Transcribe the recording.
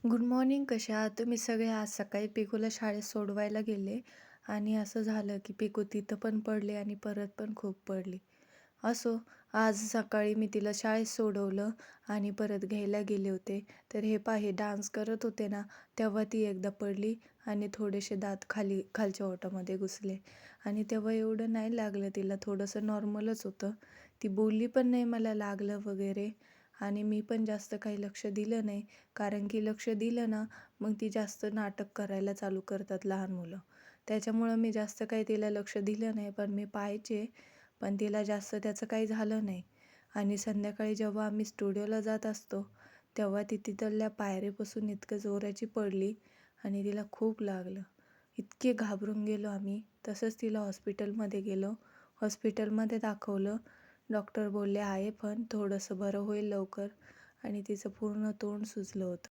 Good morning. कशा आहात तुम्ही सगळे? आज सकाळी पिकूला शाळेत सोडवायला गेले आणि असं झालं की पिकू तिथं पण पडले आणि परत पण खूप पडली. असो, आज सकाळी मी तिला शाळेत सोडवलं आणि परत घ्यायला गेले होते. तर हे पहा, हे डान्स करत होते ना, तेव्हा ती एकदा पडली आणि थोडेसे दात खालच्या ओठामध्ये घुसले आणि तेव्हा एवढं नाही लागलं तिला, थोडंसं नॉर्मलच होतं. ती बोलली पण नाही मला लागलं वगैरे आणि मी पण जास्त काही लक्ष दिलं नाही. कारण की लक्ष दिलं ना, मग ती जास्त नाटक करायला चालू करतात लहान मुलं. त्याच्यामुळं मी जास्त काही तिला लक्ष दिलं नाही. पण मी पाहायचे, पण तिला जास्त त्याचं काही झालं नाही. आणि संध्याकाळी जेव्हा आम्ही स्टुडिओला जात असतो, तेव्हा ती तिथल्या पायरीपासून इतकं जोराची पडली आणि तिला खूप लागलं. इतके घाबरून गेलो आम्ही. तसंच तिला हॉस्पिटलमध्ये गेलो. हॉस्पिटलमध्ये दाखवलं. डॉक्टर बोलले आहे, पण थोडंसं बरं होईल लवकर आणि तिचं पूर्ण तोंड सुजलं होतं.